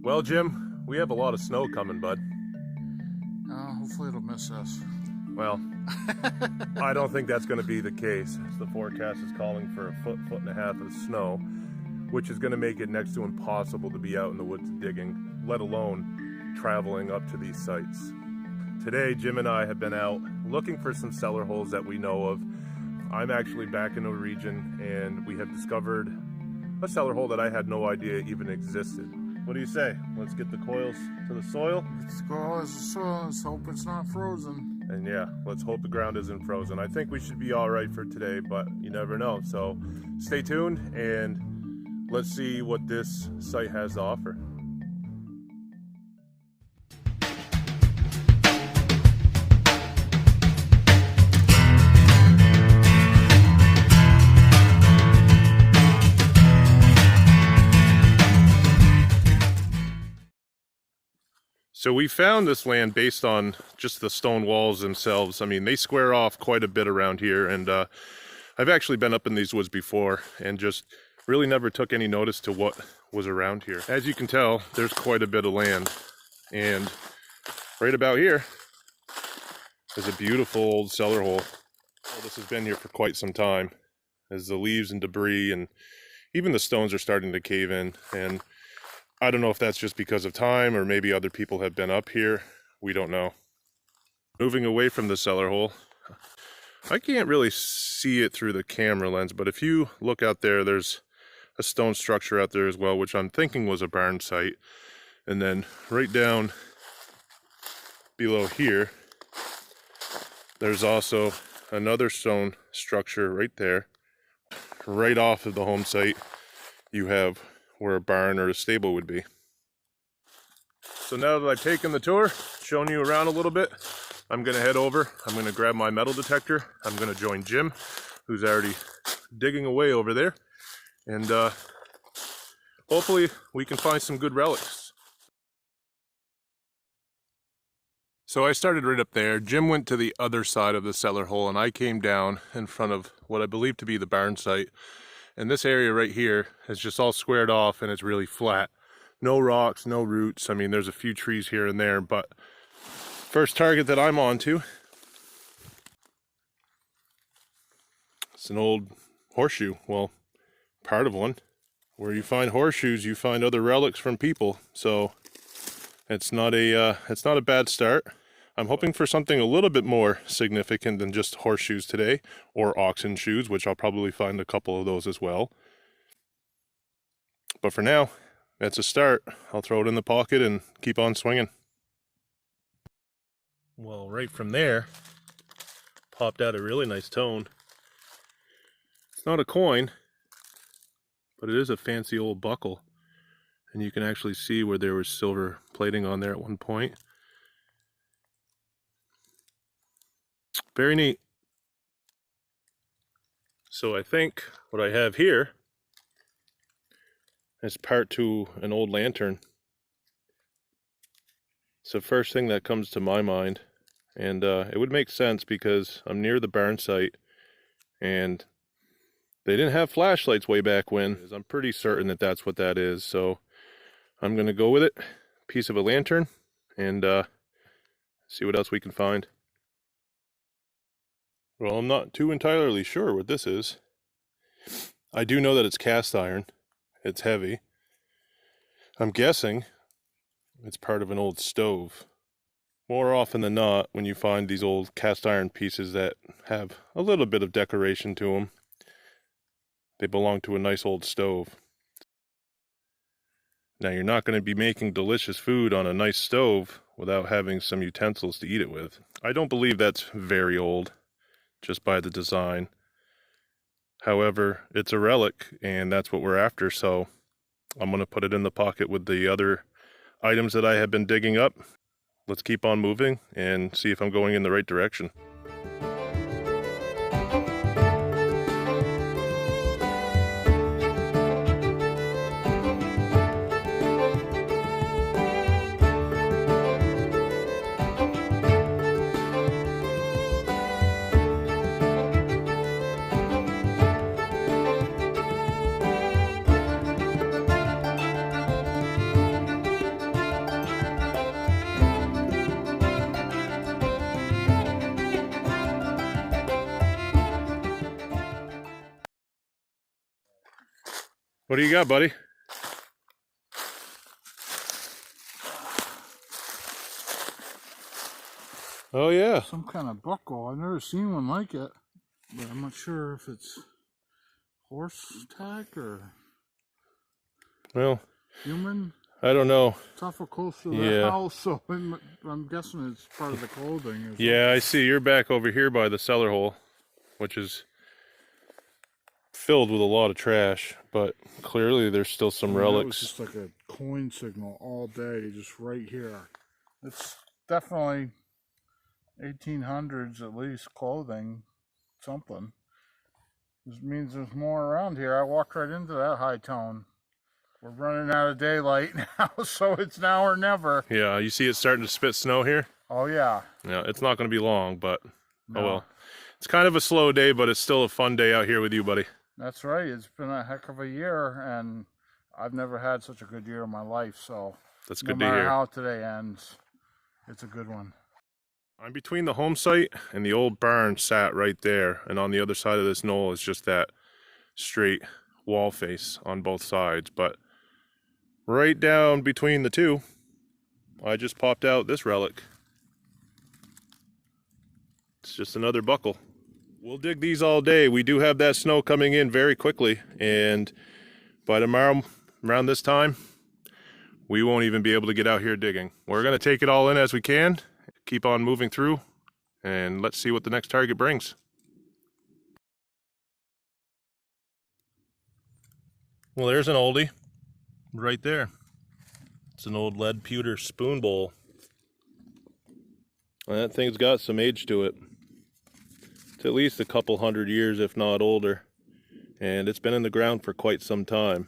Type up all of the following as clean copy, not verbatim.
Well, Jim, we have a lot of snow coming, bud. Hopefully it'll miss us. Well, I don't think that's going to be the case. The forecast is calling for a foot and a half of snow, which is going to make it next to impossible to be out in the woods digging, let alone traveling up to these sites. Today, Jim and I have been out looking for some cellar holes that we know of. I'm actually back in the region, and we have discovered a cellar hole that I had no idea even existed. What do you say? Let's get the coils to the soil. Let's go as the soil. Let's hope it's not frozen. And yeah, let's hope the ground isn't frozen. I think we should be all right for today, but you never know. So stay tuned and let's see what this site has to offer. So we found this land based on just the stone walls themselves. I mean, they square off quite a bit around here, and I've actually been up in these woods before and just really never took any notice to what was around here. As you can tell, there's quite a bit of land, and right about here is a beautiful old cellar hole. Well, this has been here for quite some time, as the leaves and debris and even the stones are starting to cave in, and I don't know if that's just because of time or maybe other people have been up here. We don't know. Moving away from the cellar hole, I can't really see it through the camera lens, but if you look out there, there's a stone structure out there as well, which I'm thinking was a barn site. And then right down below here, there's also another stone structure right there. Right off of the home site, you have where a barn or a stable would be. So now that I've taken the tour, shown you around a little bit, I'm gonna head over. I'm gonna grab my metal detector. I'm gonna join Jim, who's already digging away over there. And hopefully we can find some good relics. So I started right up there. Jim went to the other side of the cellar hole, and I came down in front of what I believe to be the barn site. And this area right here is just all squared off and it's really flat. No rocks, no roots. I mean, there's a few trees here and there, but first target that I'm on to, it's an old horseshoe. Well, part of one. Where you find horseshoes, you find other relics from people. So it's not a bad start. I'm hoping for something a little bit more significant than just horseshoes today, or oxen shoes, which I'll probably find a couple of those as well. But for now, that's a start. I'll throw it in the pocket and keep on swinging. Well, right from there, popped out a really nice tone. It's not a coin, but it is a fancy old buckle. And you can actually see where there was silver plating on there at one point. Very neat. So I think what I have here is part to an old lantern. It's the first thing that comes to my mind, and it would make sense because I'm near the barn site and they didn't have flashlights way back when. I'm pretty certain that that's what that is, so I'm gonna go with it. Piece of a lantern, and see what else we can find. Well, I'm not too entirely sure what this is. I do know that it's cast iron. It's heavy. I'm guessing it's part of an old stove. More often than not, when you find these old cast iron pieces that have a little bit of decoration to them, they belong to a nice old stove. Now, you're not going to be making delicious food on a nice stove without having some utensils to eat it with. I don't believe that's very old, just by the design. However, it's a relic, and that's what we're after, so I'm going to put it in the pocket with the other items that I have been digging up. Let's keep on moving and see if I'm going in the right direction. What do you got, buddy? Oh yeah. Some kind of buckle. I've never seen one like it, but I'm not sure if it's horse tack or Well, human. I don't know. It's awful close to the house, so I'm guessing it's part of the clothing. Or something. Yeah, I see. You're back over here by the cellar hole, which is filled with a lot of trash, but clearly there's still some relics. It was just like a coin signal all day, just right here. It's definitely 1800s at least clothing, something. This means there's more around here. I walked right into that high tone. We're running out of daylight now, so it's now or never. Yeah, you see it starting to spit snow here? Oh yeah. Yeah, it's not going to be long, but No. oh well. It's kind of a slow day, but it's still a fun day out here with you, buddy. That's right. It's been a heck of a year, and I've never had such a good year in my life, so That's no good to matter hear. how today ends, it's a good one. I'm between the home site and the old barn sat right there, and on the other side of this knoll is just that straight wall face on both sides, but right down between the two, I just popped out this relic. It's just another buckle. We'll dig these all day. We do have that snow coming in very quickly, and by tomorrow, around this time, we won't even be able to get out here digging. We're going to take it all in as we can, keep on moving through, and let's see what the next target brings. Well, there's an oldie right there. It's an old lead pewter spoon bowl. And that thing's got some age to it. It's at least a couple hundred years, if not older. And it's been in the ground for quite some time.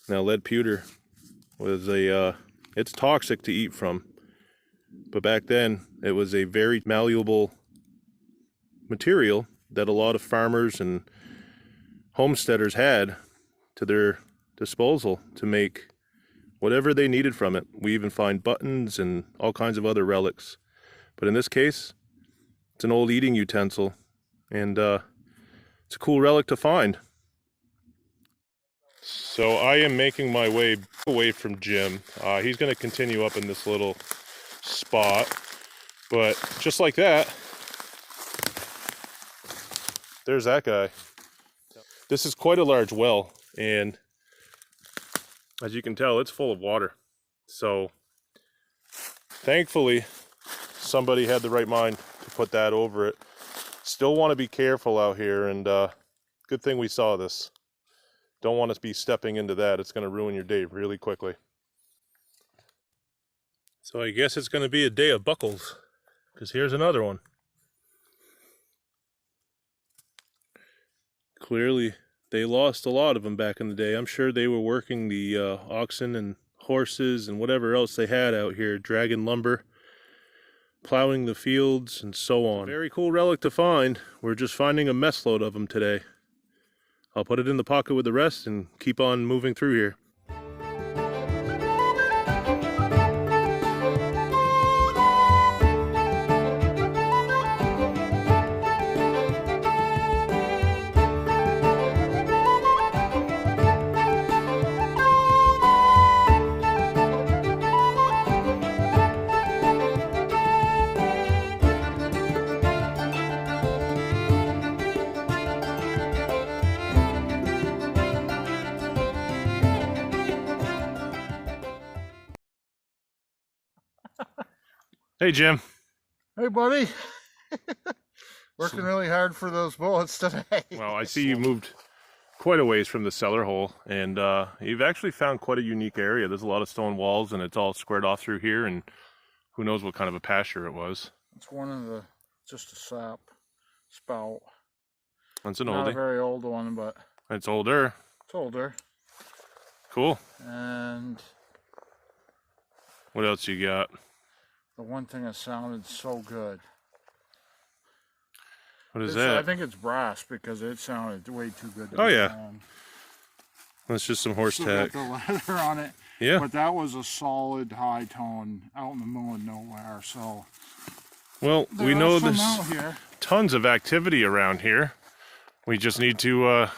Now, lead pewter was it's toxic to eat from. But back then, it was a very malleable material that a lot of farmers and homesteaders had to their disposal to make whatever they needed from it. We even find buttons and all kinds of other relics. But in this case, it's an old eating utensil, and it's a cool relic to find. So I am making my way away from Jim. He's going to continue up in this little spot, but just like that, there's that guy. This is quite a large well, and as you can tell, it's full of water. So thankfully, somebody had the right mind to put that over it. Still want to be careful out here, and good thing we saw this. Don't want to be stepping into that. It's going to ruin your day really quickly. So I guess it's going to be a day of buckles, because here's another one. Clearly, they lost a lot of them back in the day. I'm sure they were working the oxen and horses and whatever else they had out here, dragging lumber, plowing the fields, and so on. Very cool relic to find. We're just finding a mess load of them today. I'll put it in the pocket with the rest and keep on moving through here. Hey, Jim. Hey, buddy. Working really hard for those bullets today. Well, I see you moved quite a ways from the cellar hole, and you've actually found quite a unique area. There's a lot of stone walls, and it's all squared off through here, and who knows what kind of a pasture it was. It's one of the, just a spout. That's an Not a oldie. very old one, but It's older. it's older. Cool. And What else you got? the one thing that sounded so good. What is that? I think it's brass because it sounded way too good to Oh, be yeah. wrong. That's just some horse Still got tack. the leather on it. Yeah. But that was a solid high tone out in the middle of nowhere. So Well, we there know are some there's out here. tons of activity around here. We just need to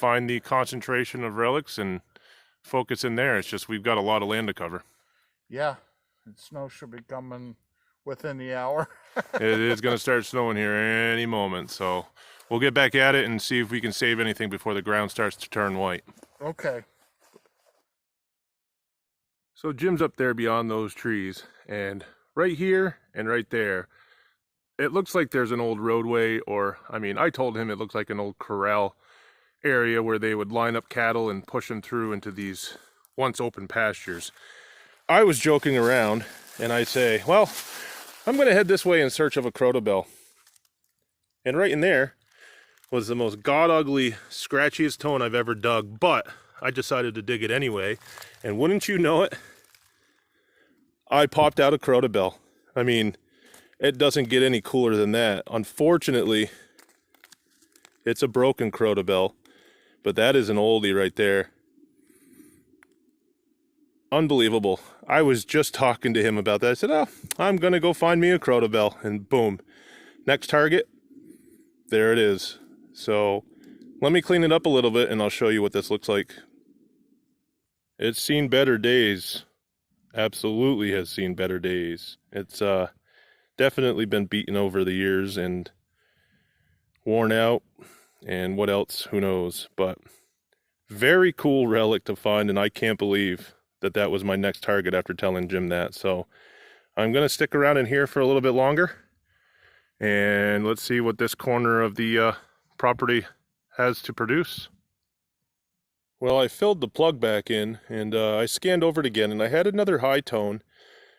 find the concentration of relics and focus in there. It's just we've got a lot of land to cover. Yeah, and snow should be coming within the hour. It is going to start snowing here any moment, so we'll get back at it and see if we can save anything before the ground starts to turn white. Okay. So Jim's up there beyond those trees, and right here and right there, it looks like there's an old roadway, or, I mean, I told him it looked like an old corral area where they would line up cattle and push them through into these once open pastures. I was joking around, and I say, well, I'm going to head this way in search of a crotobell. And right in there was the most god-ugly, scratchiest tone I've ever dug, but I decided to dig it anyway, and wouldn't you know it, I popped out a crotobell. I mean, it doesn't get any cooler than that. Unfortunately, it's a broken crotobell, but that is an oldie right there. Unbelievable. I was just talking to him about that. I said, oh, I'm going to go find me a crotobell, and boom. Next target, there it is. So let me clean it up a little bit, and I'll show you what this looks like. It's seen better days. Absolutely has seen better days. It's definitely been beaten over the years and worn out, and what else, who knows. But very cool relic to find, and I can't believe that that was my next target after telling Jim that. So I'm going to stick around in here for a little bit longer, and let's see what this corner of the property has to produce. Well, I filled the plug back in, and I scanned over it again, and I had another high tone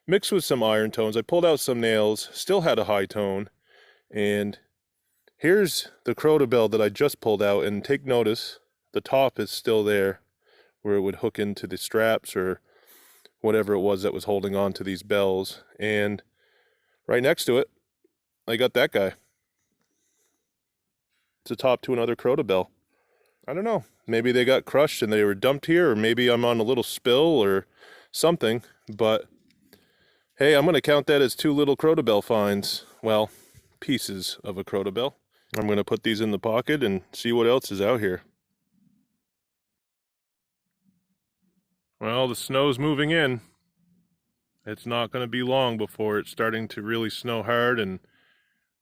mixed with some iron tones. I pulled out some nails, still had a high tone, and here's the crotobell that I just pulled out, and take notice, the top is still there where it would hook into the straps or whatever it was that was holding on to these bells, and right next to it, I got that guy. It's a top to another crotobell. I don't know, maybe they got crushed and they were dumped here, or maybe I'm on a little spill or something, but hey, I'm going to count that as two little crotobell finds. Well, pieces of a crotobell. I'm going to put these in the pocket and see what else is out here. Well, the snow's moving in. It's not going to be long before it's starting to really snow hard, and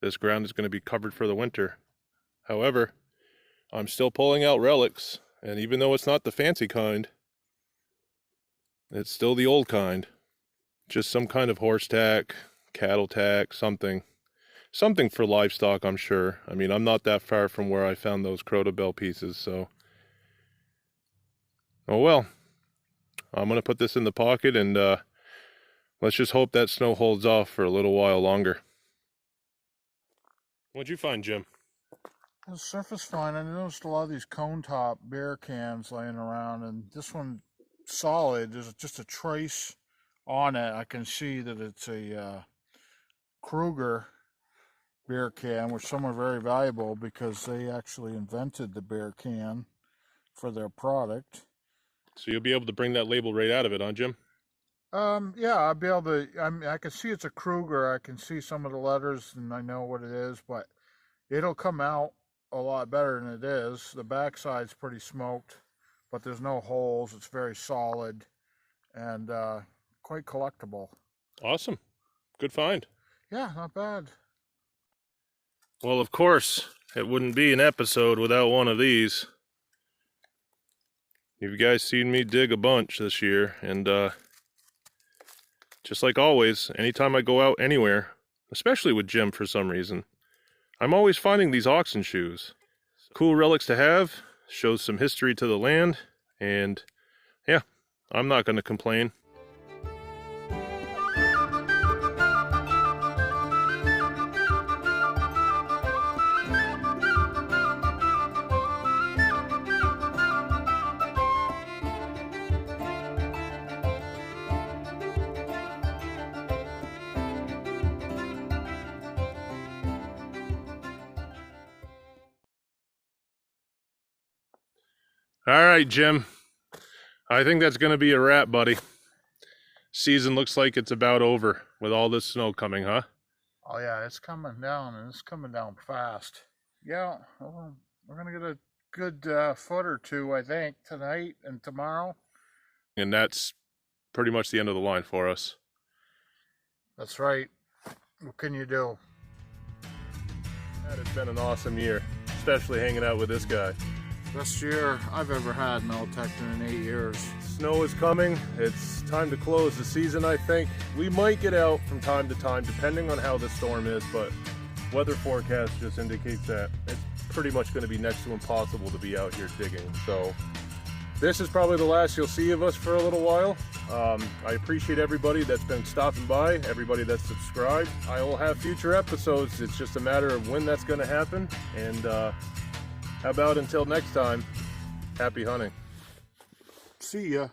this ground is going to be covered for the winter. However, I'm still pulling out relics, and even though it's not the fancy kind, it's still the old kind. Just some kind of horse tack, cattle tack, something. Something for livestock, I'm sure. I mean, I'm not that far from where I found those crotobell pieces, so. Oh well. I'm going to put this in the pocket, and let's just hope that snow holds off for a little while longer. What'd you find, Jim? The surface fine. I noticed a lot of these cone top beer cans laying around, and this one solid. There's just a trace on it. I can see that it's a Kruger beer can, which some are very valuable because they actually invented the beer can for their product. So you'll be able to bring that label right out of it, huh, Jim? Yeah, I'll be able to. I can see it's a Kruger. I can see some of the letters, and I know what it is, but it'll come out a lot better than it is. The backside's pretty smoked, but there's no holes. It's very solid and quite collectible. Awesome. Good find. Yeah, not bad. Well, of course, it wouldn't be an episode without one of these. You guys seen me dig a bunch this year, and just like always, anytime I go out anywhere, especially with Jim for some reason, I'm always finding these oxen shoes. Cool relics to have, shows some history to the land, and yeah, I'm not going to complain. All right, Jim. I think that's going to be a wrap, buddy. Season looks like it's about over with all this snow coming, huh? Oh yeah, it's coming down, and it's coming down fast. Yeah, we're gonna get a good foot or two, I think, tonight and tomorrow. And that's pretty much the end of the line for us. That's right. What can you do? It's been an awesome year, especially hanging out with this guy. Best year I've ever had in Tecton in 8 years. Snow is coming. It's time to close the season, I think. We might get out from time to time, depending on how the storm is, but weather forecast just indicates that it's pretty much going to be next to impossible to be out here digging. So this is probably the last you'll see of us for a little while. I appreciate everybody that's been stopping by, everybody that's subscribed. I will have future episodes. It's just a matter of when that's going to happen. And how about until next time, happy hunting. See ya.